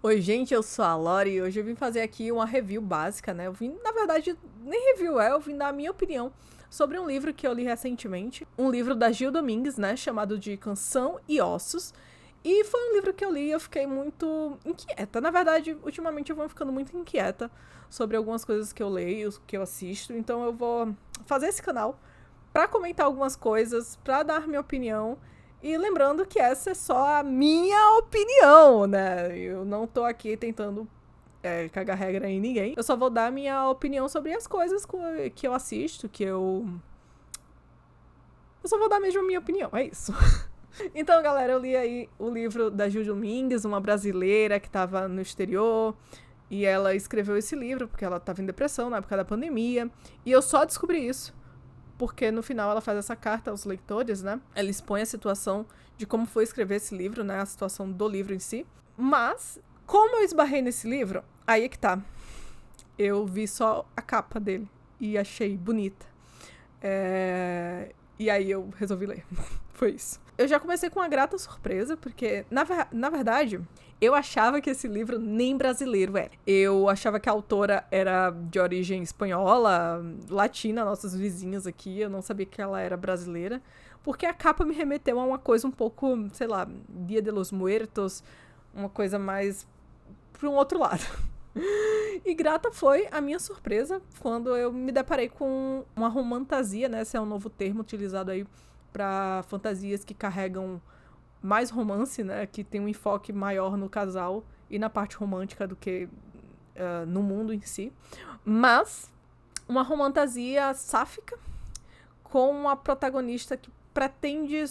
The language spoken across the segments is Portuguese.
Oi, gente, eu sou a Lori e hoje eu vim fazer aqui uma review básica, né? Eu vim, na verdade, nem review eu vim dar a minha opinião sobre um livro que eu li recentemente. Um livro da Gil Domingues, né? Chamado de Canção e Ossos. E foi um livro que eu li e eu fiquei muito inquieta. Na verdade, ultimamente eu vou ficando muito inquieta sobre algumas coisas que eu leio, que eu assisto. Então eu vou fazer esse canal pra comentar algumas coisas, pra dar minha opinião. E lembrando que essa é só a minha opinião, né? Eu não tô aqui tentando cagar regra em ninguém. Eu só vou dar a minha opinião sobre as coisas que eu assisto, que eu. Eu só vou dar mesmo a minha opinião, é isso. Então, galera, eu li aí o livro da Gil Domingues, uma brasileira que tava no exterior. E ela escreveu esse livro porque ela tava em depressão na época da pandemia. E eu só descobri isso porque no final ela faz essa carta aos leitores, né? Ela expõe a situação de como foi escrever esse livro, né? A situação do livro em si. Mas, como eu esbarrei nesse livro, aí é que tá. Eu vi só a capa dele e achei bonita. E aí eu resolvi ler. Foi isso. Eu já comecei com uma grata surpresa, porque, na verdade, eu achava que esse livro nem brasileiro era. Eu achava que a autora era de origem espanhola, latina, nossos vizinhos aqui. Eu não sabia que ela era brasileira, porque a capa me remeteu a uma coisa um pouco, sei lá, Dia de los Muertos, uma coisa mais para um outro lado. E grata foi a minha surpresa quando eu me deparei com uma romantasia, né? Esse é um novo termo utilizado aí para fantasias que carregam mais romance, né? Que tem um enfoque maior no casal e na parte romântica do que no mundo em si. Mas uma romantasia sáfica com uma protagonista que pretende...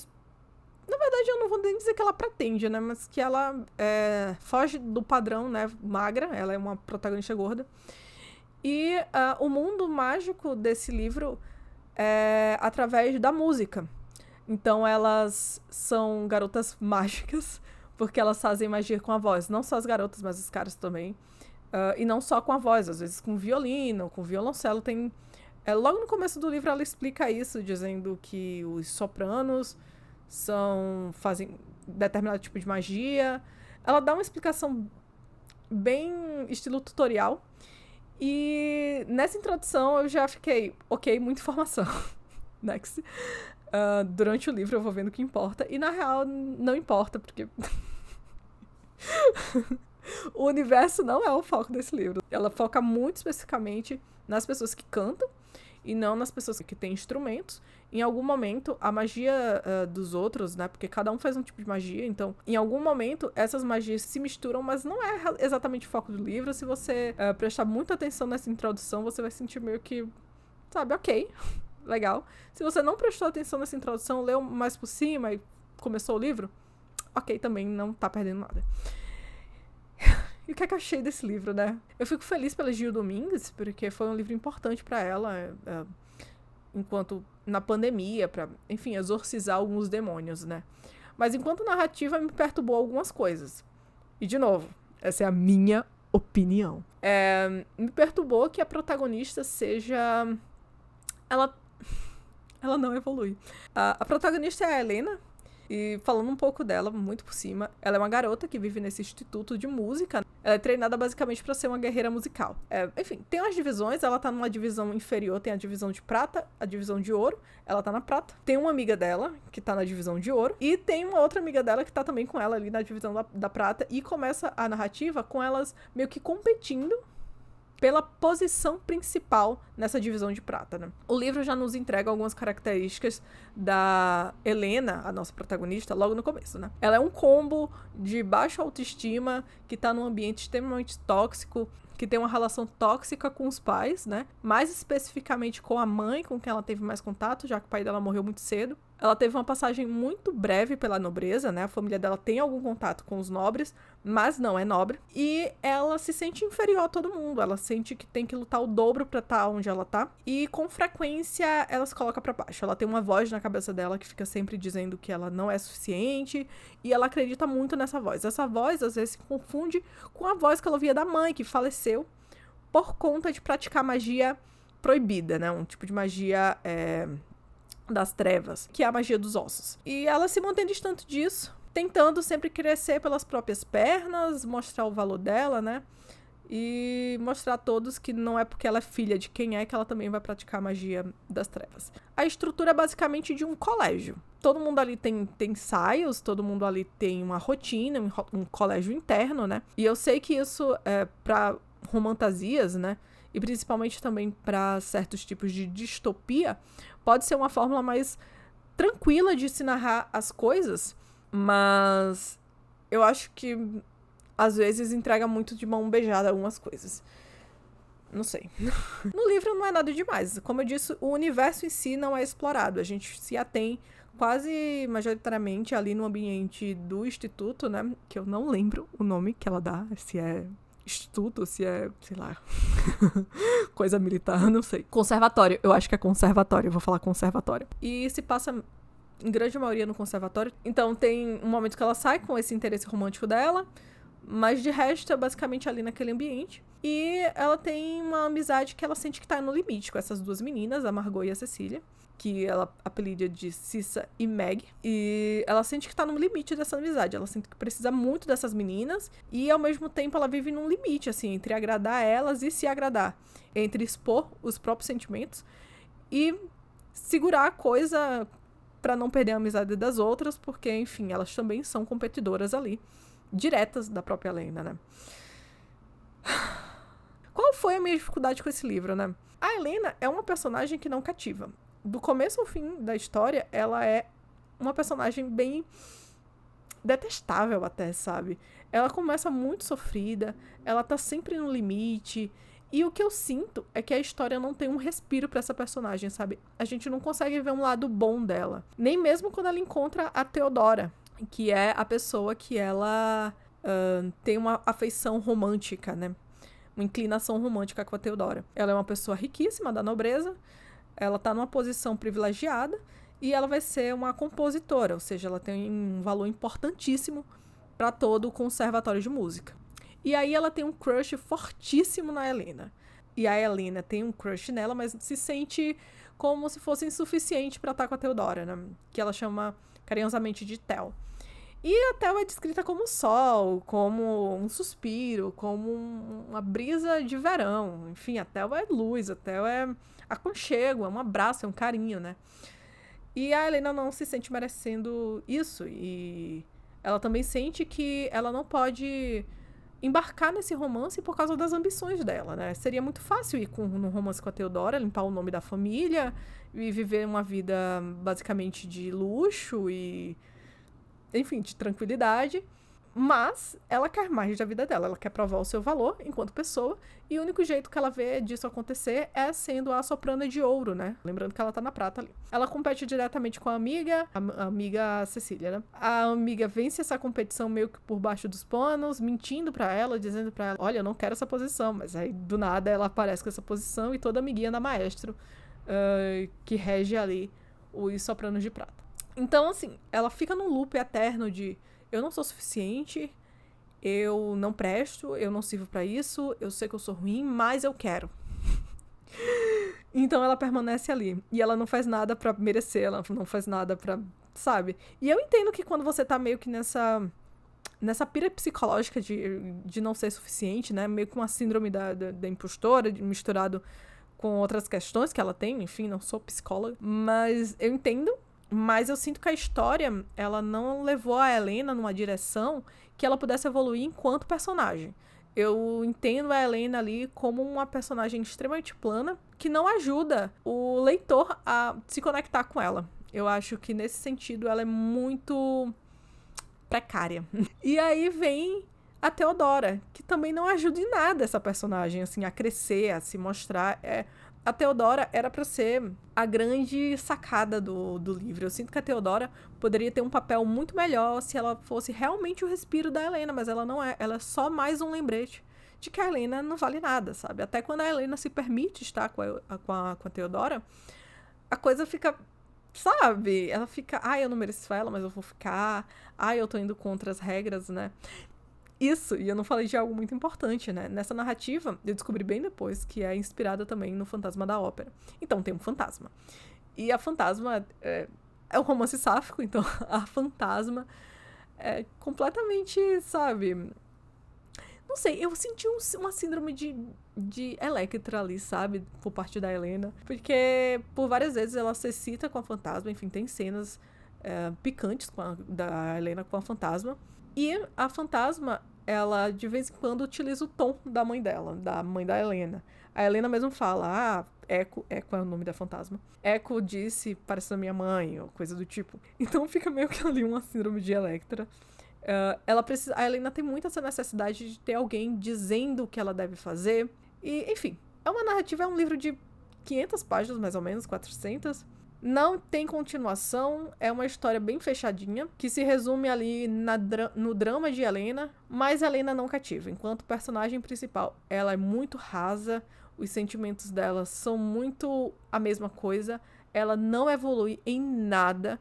Na verdade, eu não vou nem dizer que ela pretende, né? Mas que ela foge do padrão, né? Magra, ela é uma protagonista gorda. E o mundo mágico desse livro é através da música. Então elas são garotas mágicas, porque elas fazem magia com a voz. Não só as garotas, mas os caras também. E não só com a voz, às vezes com violino, com violoncelo. Tem... logo no começo do livro ela explica isso, dizendo que os sopranos fazem determinado tipo de magia. Ela dá uma explicação bem estilo tutorial. E nessa introdução eu já fiquei, ok, muita informação. Next. Durante o livro eu vou vendo o que importa. E na real, não importa, porque o universo não é o foco desse livro. Ela foca muito especificamente nas pessoas que cantam e não nas pessoas que têm instrumentos. Em algum momento, a magia dos outros, né? Porque cada um faz um tipo de magia. Então, em algum momento, essas magias se misturam, mas não é exatamente o foco do livro. Se você prestar muita atenção nessa introdução, você vai sentir meio que, sabe, ok, legal. Se você não prestou atenção nessa introdução, leu mais por cima e começou o livro, ok, também não tá perdendo nada. E o que é que eu achei desse livro, né? Eu fico feliz pela Gil Domingues, porque foi um livro importante pra ela, enquanto na pandemia, pra, enfim, exorcizar alguns demônios, né? Mas enquanto narrativa, me perturbou algumas coisas. E, de novo, essa é a minha opinião. Me perturbou que a protagonista seja... Ela não evolui. A protagonista é a Helena. E falando um pouco dela, muito por cima, ela é uma garota que vive nesse instituto de música. Ela é treinada basicamente pra ser uma guerreira musical. Enfim, tem umas divisões, ela tá numa divisão inferior, tem a divisão de prata, a divisão de ouro, ela tá na prata. Tem uma amiga dela, que tá na divisão de ouro, e tem uma outra amiga dela que tá também com ela ali na divisão da prata, e começa a narrativa com elas meio que competindo pela posição principal nessa divisão de prata, né? O livro já nos entrega algumas características da Helena, a nossa protagonista, logo no começo, né? Ela é um combo de baixa autoestima, que tá num ambiente extremamente tóxico, que tem uma relação tóxica com os pais, né? Mais especificamente com a mãe, com quem ela teve mais contato, já que o pai dela morreu muito cedo. Ela teve uma passagem muito breve pela nobreza, né? A família dela tem algum contato com os nobres, mas não é nobre. E ela se sente inferior a todo mundo. Ela sente que tem que lutar o dobro pra estar onde ela tá. E com frequência ela se coloca pra baixo. Ela tem uma voz na cabeça dela que fica sempre dizendo que ela não é suficiente. E ela acredita muito nessa voz. Essa voz às vezes se confunde com a voz que ela ouvia da mãe, que faleceu por conta de praticar magia proibida, né? Um tipo de magia... das trevas, que é a magia dos ossos. E ela se mantém distante disso, tentando sempre crescer pelas próprias pernas, mostrar o valor dela, né? E mostrar a todos que não é porque ela é filha de quem é que ela também vai praticar magia das trevas. A estrutura é basicamente de um colégio. Todo mundo ali tem ensaios, todo mundo ali tem uma rotina, um colégio interno, né? E eu sei que isso é para romantasias, né? E principalmente também para certos tipos de distopia, pode ser uma fórmula mais tranquila de se narrar as coisas, mas eu acho que às vezes entrega muito de mão beijada algumas coisas. Não sei. No livro não é nada demais. Como eu disse, o universo em si não é explorado. A gente se atém quase majoritariamente ali no ambiente do instituto, né? Que eu não lembro o nome que ela dá. Se é instituto, se é, sei lá, coisa militar, não sei. Conservatório. Eu acho que é conservatório. Eu vou falar conservatório. E se passa em grande maioria no conservatório. Então tem um momento que ela sai com esse interesse romântico dela. Mas de resto é basicamente ali naquele ambiente. E ela tem uma amizade que ela sente que tá no limite com essas duas meninas, a Margot e a Cecília, que ela apelida de Cissa e Meg. E ela sente que tá no limite dessa amizade. Ela sente que precisa muito dessas meninas. E ao mesmo tempo ela vive num limite, assim, entre agradar elas e se agradar. Entre expor os próprios sentimentos e segurar a coisa pra não perder a amizade das outras, porque, enfim, elas também são competidoras ali. Diretas da própria Helena, né? Qual foi a minha dificuldade com esse livro, né? A Helena é uma personagem que não cativa. Do começo ao fim da história, ela é uma personagem bem detestável até, sabe? Ela começa muito sofrida, ela tá sempre no limite, e o que eu sinto é que a história não tem um respiro pra essa personagem, sabe? A gente não consegue ver um lado bom dela. Nem mesmo quando ela encontra a Theodora, que é a pessoa que ela tem uma afeição romântica, né? Uma inclinação romântica com a Theodora. Ela é uma pessoa riquíssima, da nobreza, ela tá numa posição privilegiada e ela vai ser uma compositora, ou seja, ela tem um valor importantíssimo para todo o conservatório de música. E aí ela tem um crush fortíssimo na Helena. E a Helena tem um crush nela, mas se sente como se fosse insuficiente para estar com a Theodora, né? Que ela chama carinhosamente de Tel. E a Tel é descrita como sol, como um suspiro, como uma brisa de verão. Enfim, a Tel é luz, a Tel é aconchego, é um abraço, é um carinho, né? E a Helena não se sente merecendo isso. E ela também sente que ela não pode embarcar nesse romance por causa das ambições dela, né? Seria muito fácil ir num romance com a Theodora, limpar o nome da família e viver uma vida basicamente de luxo e, enfim, de tranquilidade. Mas ela quer mais da vida dela, ela quer provar o seu valor enquanto pessoa, e o único jeito que ela vê disso acontecer é sendo a soprana de ouro, né? Lembrando que ela tá na prata ali. Ela compete diretamente com a amiga Cecília, né? A amiga vence essa competição meio que por baixo dos panos, mentindo pra ela, dizendo pra ela, olha, eu não quero essa posição, mas aí do nada ela aparece com essa posição e toda amiguinha da maestro que rege ali os sopranos de prata. Então, assim, ela fica num loop eterno de eu não sou suficiente, eu não presto, eu não sirvo pra isso, eu sei que eu sou ruim, mas eu quero. Então ela permanece ali. E ela não faz nada pra merecer, ela não faz nada pra, sabe? E eu entendo que quando você tá meio que nessa pira psicológica de não ser suficiente, né? Meio que uma síndrome da impostora, misturado com outras questões que ela tem. Enfim, não sou psicóloga. Mas eu entendo. Mas eu sinto que a história, ela não levou a Helena numa direção que ela pudesse evoluir enquanto personagem. Eu entendo a Helena ali como uma personagem extremamente plana, que não ajuda o leitor a se conectar com ela. Eu acho que, nesse sentido, ela é muito precária. E aí vem a Theodora, que também não ajuda em nada essa personagem, assim, a crescer, a se mostrar. A Theodora era pra ser a grande sacada do livro. Eu sinto que a Theodora poderia ter um papel muito melhor se ela fosse realmente o respiro da Helena, mas ela não é. Ela é só mais um lembrete de que a Helena não vale nada, sabe? Até quando a Helena se permite estar com a Theodora, a coisa fica, sabe? Ela fica, eu não mereço ela, mas eu vou ficar. Eu tô indo contra as regras, né? Isso, e eu não falei de algo muito importante, né? Nessa narrativa, eu descobri bem depois que é inspirada também no Fantasma da Ópera. Então, tem um fantasma. E a fantasma é um romance sáfico, então a fantasma é completamente, sabe? Não sei, eu senti uma síndrome de Electra ali, sabe? Por parte da Helena. Porque por várias vezes ela se excita com a fantasma, enfim, tem cenas picantes da Helena com a fantasma. E a fantasma, ela de vez em quando utiliza o tom da mãe dela, da mãe da Helena. A Helena mesmo fala, Echo é o nome da fantasma. Echo disse, parece a minha mãe, ou coisa do tipo. Então fica meio que ali uma síndrome de Electra. A Helena tem muito essa necessidade de ter alguém dizendo o que ela deve fazer. E, enfim, é uma narrativa, é um livro de 500 páginas, mais ou menos, 400. Não tem continuação, é uma história bem fechadinha, que se resume ali no drama de Helena, mas Helena não cativa. Enquanto personagem principal, ela é muito rasa, os sentimentos dela são muito a mesma coisa, ela não evolui em nada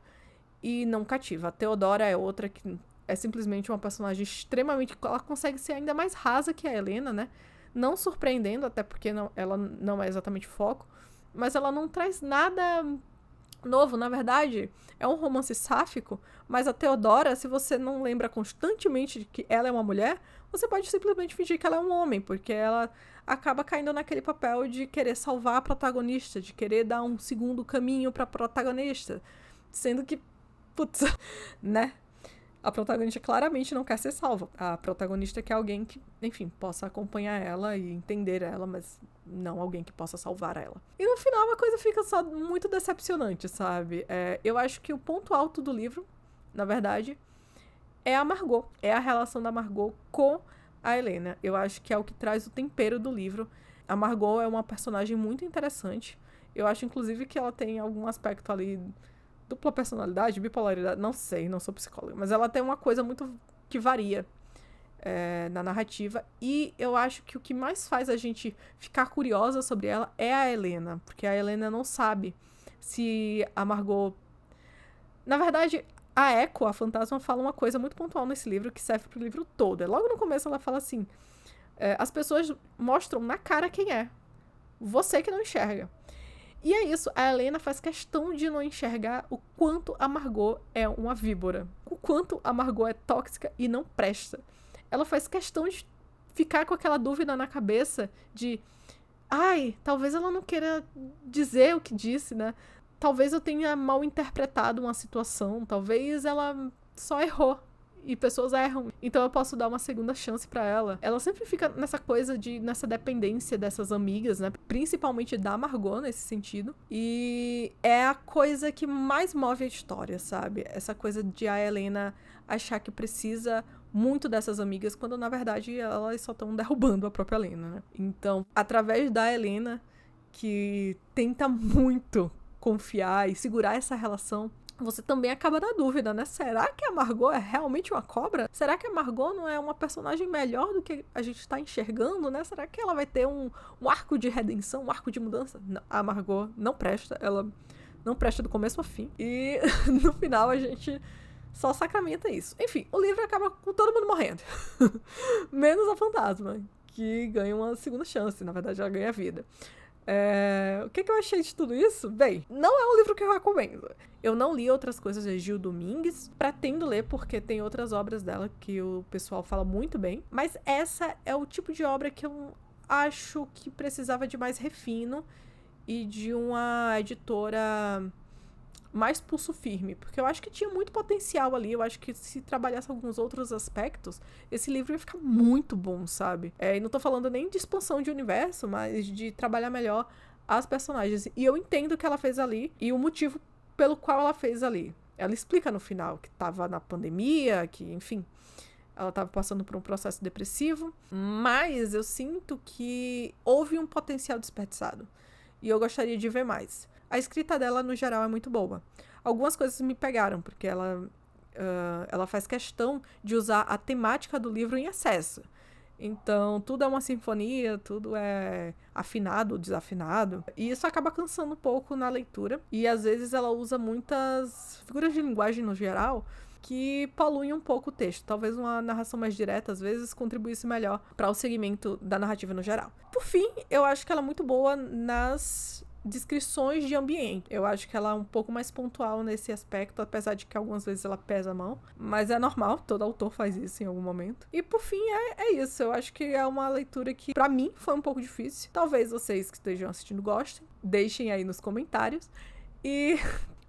e não cativa. A Theodora é outra que é simplesmente uma personagem extremamente... Ela consegue ser ainda mais rasa que a Helena, né? Não surpreendendo, até porque ela não é exatamente foco, mas ela não traz nada novo. Na verdade, é um romance sáfico, mas a Theodora, se você não lembra constantemente de que ela é uma mulher, você pode simplesmente fingir que ela é um homem, porque ela acaba caindo naquele papel de querer salvar a protagonista, de querer dar um segundo caminho pra protagonista, sendo que, putz, né? A protagonista claramente não quer ser salva. A protagonista quer alguém que, enfim, possa acompanhar ela e entender ela, mas não alguém que possa salvar ela. E no final a coisa fica só muito decepcionante, sabe? Eu acho que o ponto alto do livro, na verdade, é a Margot. É a relação da Margot com a Helena. Eu acho que é o que traz o tempero do livro. A Margot é uma personagem muito interessante. Eu acho, inclusive, que ela tem algum aspecto ali... dupla personalidade, bipolaridade, não sei, não sou psicóloga, mas ela tem uma coisa muito que varia na narrativa, e eu acho que o que mais faz a gente ficar curiosa sobre ela é a Helena, porque a Helena não sabe se a Margot... Na verdade, a Echo, a fantasma, fala uma coisa muito pontual nesse livro que serve pro livro todo. Logo no começo ela fala assim, as pessoas mostram na cara quem é, você que não enxerga. E é isso, a Helena faz questão de não enxergar o quanto a Margot é uma víbora. O quanto a Margot é tóxica e não presta. Ela faz questão de ficar com aquela dúvida na cabeça de... talvez ela não queira dizer o que disse, né? Talvez eu tenha mal interpretado uma situação. Talvez ela só errou. E pessoas erram. Então eu posso dar uma segunda chance pra ela. Ela sempre fica nessa coisa nessa dependência dessas amigas, né? Principalmente da Margot, nesse sentido. E é a coisa que mais move a história, sabe? Essa coisa de a Helena achar que precisa muito dessas amigas, quando na verdade elas só estão derrubando a própria Helena, né? Então, através da Helena, que tenta muito confiar e segurar essa relação, você também acaba na dúvida, né? Será que a Margot é realmente uma cobra? Será que a Margot não é uma personagem melhor do que a gente está enxergando, né? Será que ela vai ter um arco de redenção, um arco de mudança? Não, a Margot não presta, ela não presta do começo ao fim. E no final a gente só sacramenta isso. Enfim, o livro acaba com todo mundo morrendo. Menos a fantasma, que ganha uma segunda chance. Na verdade, ela ganha vida. O que eu achei de tudo isso? Bem, não é um livro que eu recomendo. Eu não li outras coisas de Gil Domingues, pretendo ler porque tem outras obras dela que o pessoal fala muito bem, mas essa é o tipo de obra que eu acho que precisava de mais refino e de uma editora mais pulso firme, porque eu acho que tinha muito potencial ali. Eu acho que se trabalhasse alguns outros aspectos, esse livro ia ficar muito bom, sabe? E não tô falando nem de expansão de universo, mas de trabalhar melhor as personagens. E eu entendo o que ela fez ali e o motivo pelo qual ela fez ali. Ela explica no final que tava na pandemia, que, enfim, ela tava passando por um processo depressivo, mas eu sinto que houve um potencial desperdiçado e eu gostaria de ver mais. A escrita dela, no geral, é muito boa. Algumas coisas me pegaram, porque ela faz questão de usar a temática do livro em excesso. Então, tudo é uma sinfonia, tudo é afinado ou desafinado. E isso acaba cansando um pouco na leitura. E, às vezes, ela usa muitas figuras de linguagem, no geral, que poluem um pouco o texto. Talvez uma narração mais direta, às vezes, contribuísse melhor para o segmento da narrativa no geral. Por fim, eu acho que ela é muito boa descrições de ambiente. Eu acho que ela é um pouco mais pontual nesse aspecto, apesar de que algumas vezes ela pesa a mão. Mas é normal, todo autor faz isso em algum momento. E por fim, é isso. Eu acho que é uma leitura que, pra mim, foi um pouco difícil. Talvez vocês que estejam assistindo gostem. Deixem aí nos comentários. E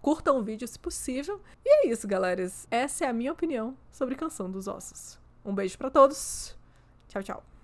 curtam o vídeo se possível. E é isso, galera. Essa é a minha opinião sobre Canção dos Ossos. Um beijo pra todos. Tchau, tchau.